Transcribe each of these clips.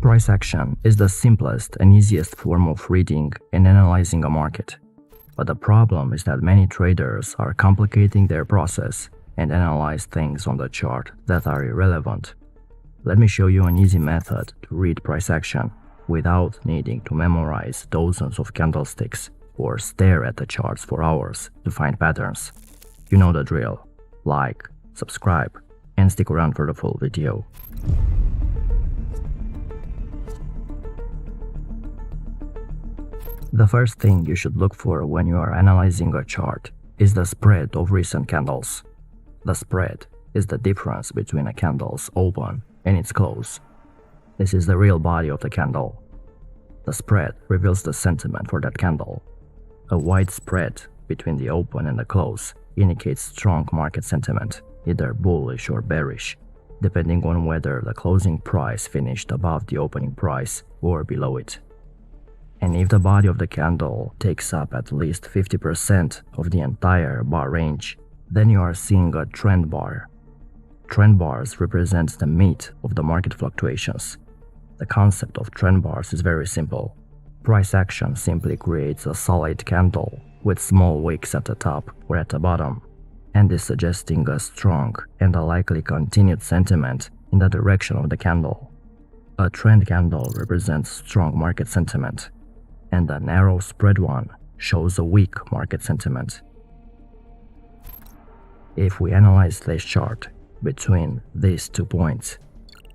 Price action is the simplest and easiest form of reading and analyzing a market. But the problem is that many traders are complicating their process and analyze things on the chart that are irrelevant. Let me show you an easy method to read price action without needing to memorize dozens of candlesticks or stare at the charts for hours to find patterns. You know the drill. Like, subscribe, and stick around for the full video. The first thing you should look for when you are analyzing a chart is the spread of recent candles. The spread is the difference between a candle's open and its close. This is the real body of the candle. The spread reveals the sentiment for that candle. A wide spread between the open and the close indicates strong market sentiment, either bullish or bearish, depending on whether the closing price finished above the opening price or below it. And if the body of the candle takes up at least 50% of the entire bar range, then you are seeing a trend bar. Trend bars represent the meat of the market fluctuations. The concept of trend bars is very simple. Price action simply creates a solid candle with small wicks at the top or at the bottom, and is suggesting a strong and a likely continued sentiment in the direction of the candle. A trend candle represents strong market sentiment, and a narrow spread one shows a weak market sentiment. If we analyze this chart between these 2 points,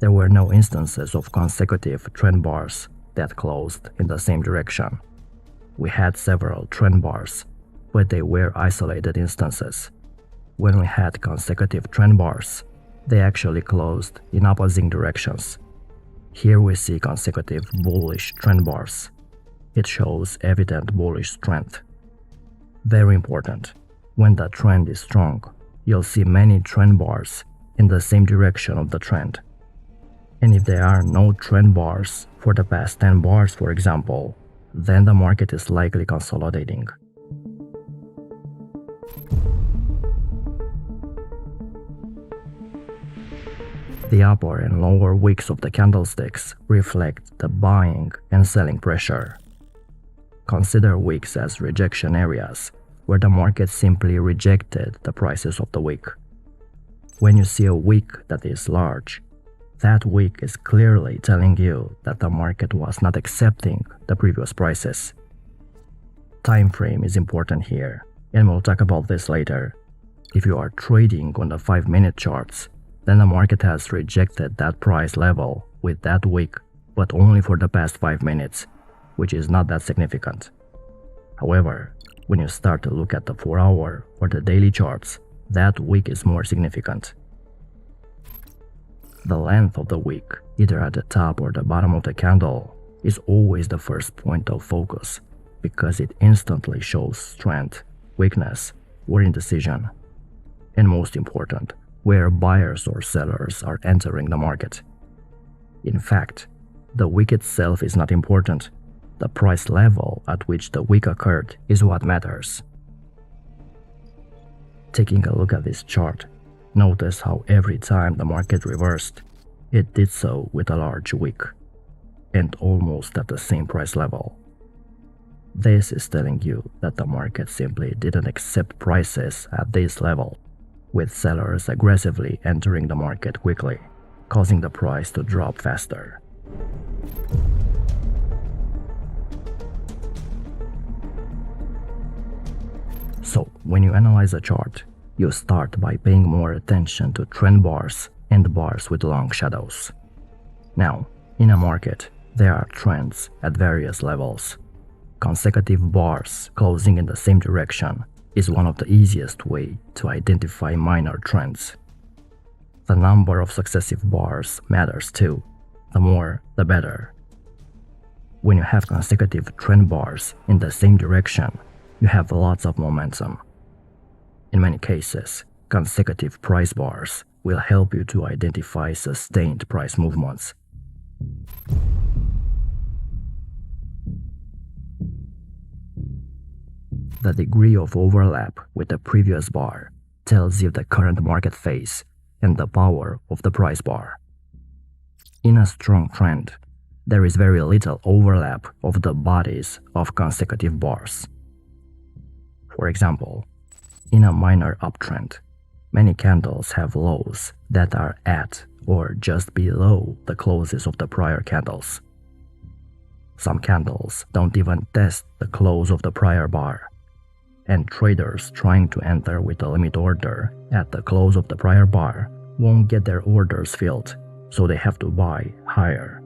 there were no instances of consecutive trend bars that closed in the same direction. We had several trend bars, but they were isolated instances. When we had consecutive trend bars, they actually closed in opposing directions. Here we see consecutive bullish trend bars. It shows evident bullish strength. Very important, when the trend is strong, you'll see many trend bars in the same direction of the trend. And if there are no trend bars for the past 10 bars, for example, then the market is likely consolidating. The upper and lower wicks of the candlesticks reflect the buying and selling pressure. Consider wicks as rejection areas, where the market simply rejected the prices of the wick. When you see a wick that is large, that wick is clearly telling you that the market was not accepting the previous prices. Time frame is important here, and we'll talk about this later. If you are trading on the 5-minute charts, then the market has rejected that price level with that wick, but only for the past 5 minutes, which is not that significant. However, when you start to look at the 4-hour or the daily charts, that wick is more significant. The length of the wick, either at the top or the bottom of the candle, is always the first point of focus because it instantly shows strength, weakness, or indecision. And most important, where buyers or sellers are entering the market. In fact, the wick itself is not important. The price level at which the wick occurred is what matters. Taking a look at this chart, notice how every time the market reversed, it did so with a large wick, and almost at the same price level. This is telling you that the market simply didn't accept prices at this level, with sellers aggressively entering the market quickly, causing the price to drop faster. So, when you analyze a chart, you start by paying more attention to trend bars and bars with long shadows. Now, in a market, there are trends at various levels. Consecutive bars closing in the same direction is one of the easiest ways to identify minor trends. The number of successive bars matters too. The more, the better. When you have consecutive trend bars in the same direction, you have lots of momentum. In many cases, consecutive price bars will help you to identify sustained price movements. The degree of overlap with the previous bar tells you the current market phase and the power of the price bar. In a strong trend, there is very little overlap of the bodies of consecutive bars. For example, in a minor uptrend, many candles have lows that are at or just below the closes of the prior candles. Some candles don't even test the close of the prior bar, and traders trying to enter with a limit order at the close of the prior bar won't get their orders filled, so they have to buy higher.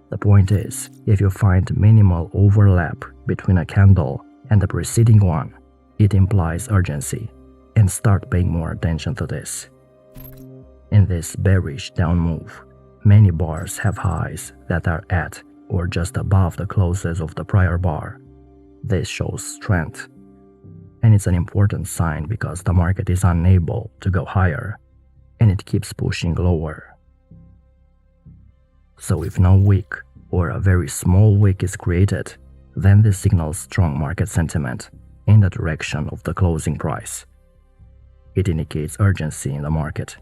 The point is, if you find minimal overlap between a candle and the preceding one, it implies urgency, and start paying more attention to this. In this bearish down move, many bars have highs that are at or just above the closes of the prior bar. This shows strength, and it's an important sign because the market is unable to go higher, and it keeps pushing lower. So if no wick or a very small wick is created, then this signals strong market sentiment in the direction of the closing price. It indicates urgency in the market.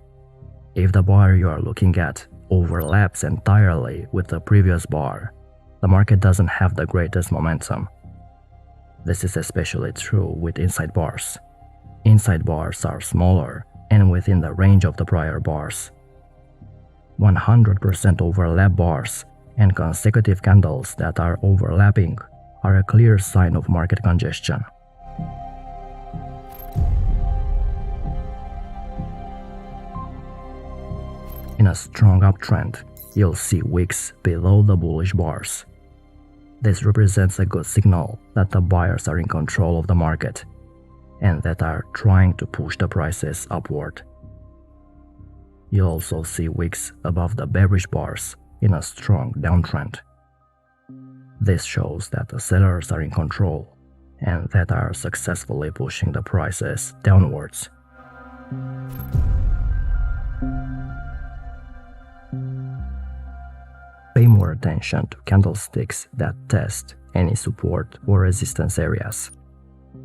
If the bar you are looking at overlaps entirely with the previous bar, the market doesn't have the greatest momentum. This is especially true with inside bars. Inside bars are smaller and within the range of the prior bars. 100% overlap bars and consecutive candles that are overlapping are a clear sign of market congestion. In a strong uptrend, you'll see wicks below the bullish bars. This represents a good signal that the buyers are in control of the market and that are trying to push the prices upward. You'll also see wicks above the bearish bars in a strong downtrend. This shows that the sellers are in control and that are successfully pushing the prices downwards. Pay more attention to candlesticks that test any support or resistance areas.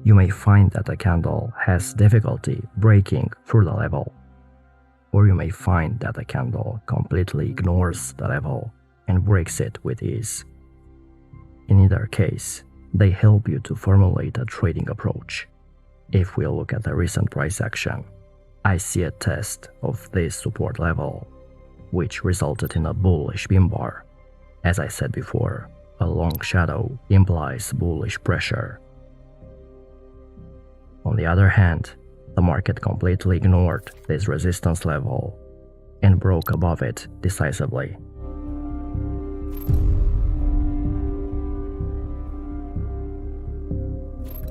You may find that a candle has difficulty breaking through the level, or you may find that a candle completely ignores the level and breaks it with ease. In either case, they help you to formulate a trading approach. If we look at the recent price action, I see a test of this support level, which resulted in a bullish pin bar. As I said before, a long shadow implies bullish pressure. On the other hand, the market completely ignored this resistance level and broke above it decisively.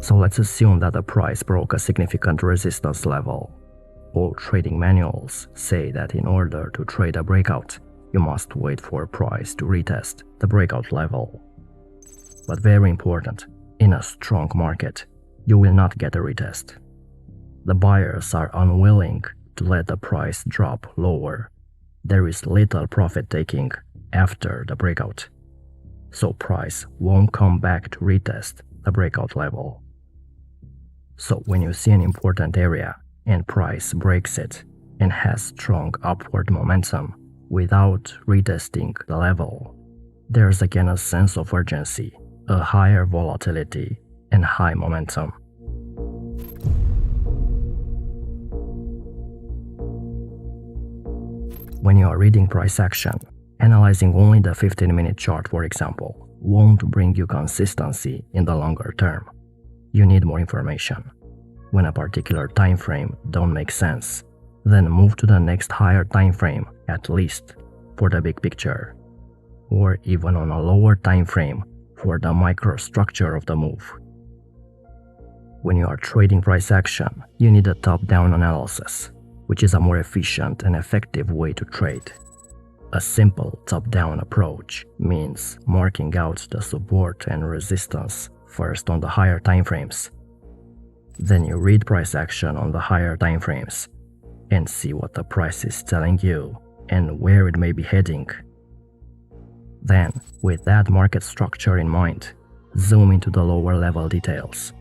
So let's assume that the price broke a significant resistance level. All trading manuals say that in order to trade a breakout, you must wait for a price to retest the breakout level. But very important, in a strong market, you will not get a retest. The buyers are unwilling to let the price drop lower. There is little profit taking after the breakout, so price won't come back to retest the breakout level. So when you see an important area and price breaks it and has strong upward momentum without retesting the level, there's again a sense of urgency, a higher volatility, and high momentum. When you are reading price action, analyzing only the 15-minute chart, for example, won't bring you consistency in the longer term. You need more information. When a particular time frame don't make sense, then move to the next higher time frame at least for the big picture, or even on a lower time frame for the microstructure of the move. When you are trading price action, you need a top-down analysis, which is a more efficient and effective way to trade. A simple top-down approach means marking out the support and resistance first on the higher time frames. Then you read price action on the higher time frames and see what the price is telling you and where it may be heading. Then, with that market structure in mind, zoom into the lower level details.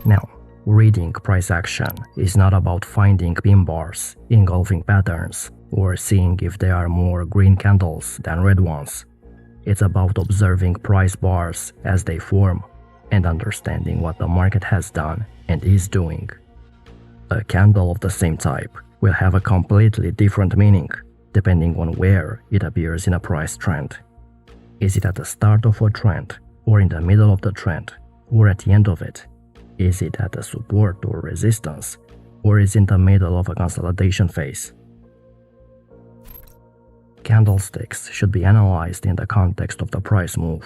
Now, Reading price action is not about finding pin bars, engulfing patterns, or seeing if there are more green candles than red ones. It's about observing price bars as they form and understanding what the market has done and is doing. A candle of the same type will have a completely different meaning depending on where it appears in a price trend. Is it at the start of a trend, or in the middle of the trend, or at the end of it? Is it at a support or resistance, or is it in the middle of a consolidation phase? Candlesticks should be analyzed in the context of the price move.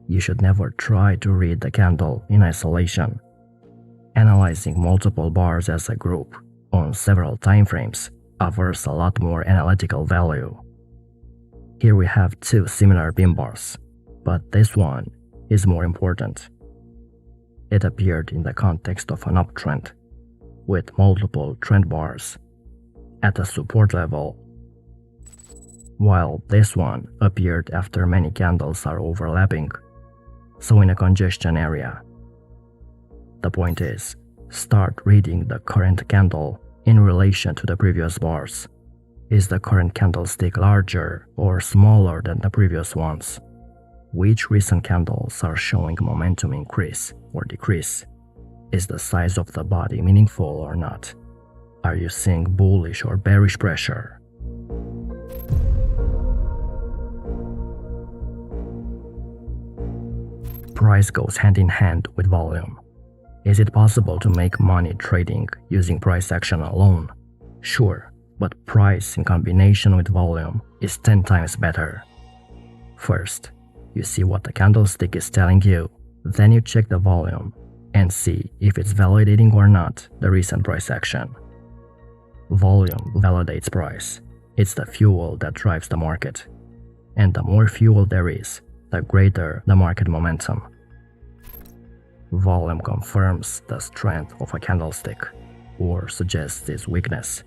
You should never try to read the candle in isolation. Analyzing multiple bars as a group on several time frames offers a lot more analytical value. Here we have two similar pin bars, but this one is more important. It appeared in the context of an uptrend, with multiple trend bars at a support level, while this one appeared after many candles are overlapping, so in a congestion area. The point is, start reading the current candle in relation to the previous bars. Is the current candlestick larger or smaller than the previous ones? Which recent candles are showing momentum increase or decrease? Is the size of the body meaningful or not? Are you seeing bullish or bearish pressure? Price goes hand in hand with volume. Is it possible to make money trading using price action alone? Sure, but price in combination with volume is 10 times better. First, you see what the candlestick is telling you, then you check the volume and see if it's validating or not the recent price action. Volume validates price. It's the fuel that drives the market. And the more fuel there is, the greater the market momentum. Volume confirms the strength of a candlestick or suggests its weakness.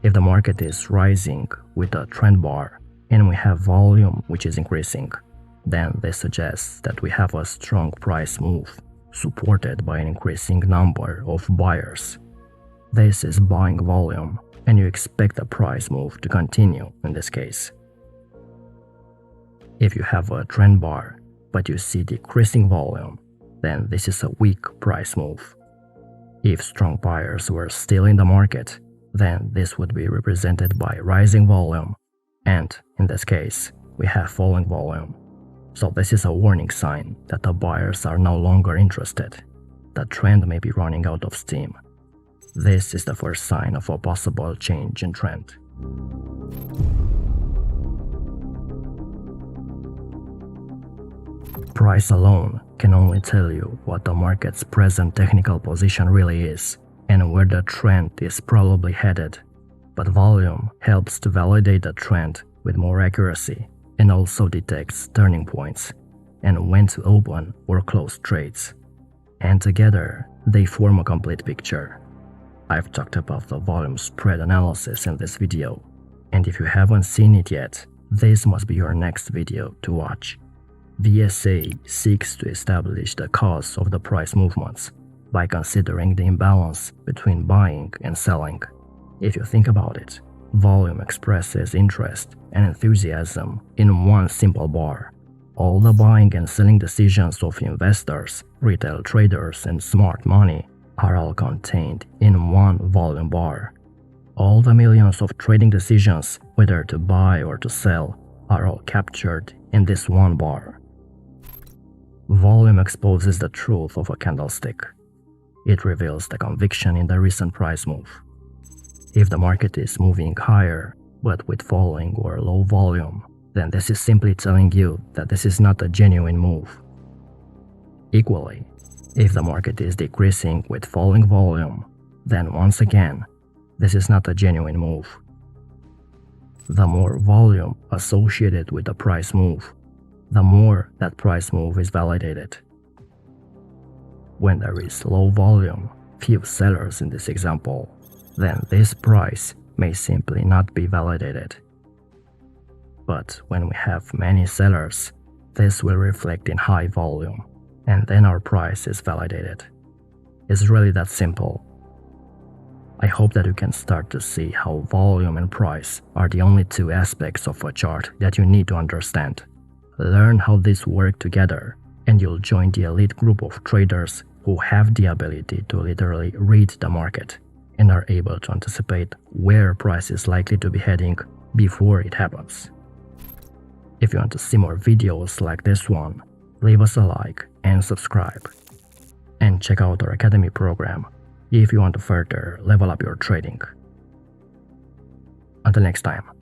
If the market is rising with a trend bar and we have volume which is increasing, then this suggests that we have a strong price move supported by an increasing number of buyers. This is buying volume, and you expect the price move to continue in this case. If you have a trend bar but you see decreasing volume, then this is a weak price move. If strong buyers were still in the market, then this would be represented by rising volume, and in this case, we have falling volume. So this is a warning sign that the buyers are no longer interested. The trend may be running out of steam. This is the first sign of a possible change in trend. Price alone can only tell you what the market's present technical position really is and where the trend is probably headed. But volume helps to validate the trend with more accuracy and also detects turning points and when to open or close trades. And together, they form a complete picture. I've talked about the volume spread analysis in this video, and if you haven't seen it yet, this must be your next video to watch. VSA seeks to establish the cause of the price movements by considering the imbalance between buying and selling. If you think about it, volume expresses interest and enthusiasm in one simple bar. All the buying and selling decisions of investors, retail traders, and smart money are all contained in one volume bar. All the millions of trading decisions, whether to buy or to sell, are all captured in this one bar. Volume exposes the truth of a candlestick. It reveals the conviction in the recent price move. If the market is moving higher, but with falling or low volume, then this is simply telling you that this is not a genuine move. Equally, if the market is decreasing with falling volume, then once again, this is not a genuine move. The more volume associated with the price move, the more that price move is validated. When there is low volume, few sellers in this example, then this price may simply not be validated. But when we have many sellers, this will reflect in high volume, and then our price is validated. is really that simple. I hope that you can start to see how volume and price are the only two aspects of a chart that you need to understand. Learn how these work together, and you'll join the elite group of traders who have the ability to literally read the market and are able to anticipate where price is likely to be heading before it happens. If you want to see more videos like this one, leave us a like and subscribe. And check out our Academy program if you want to further level up your trading. Until next time.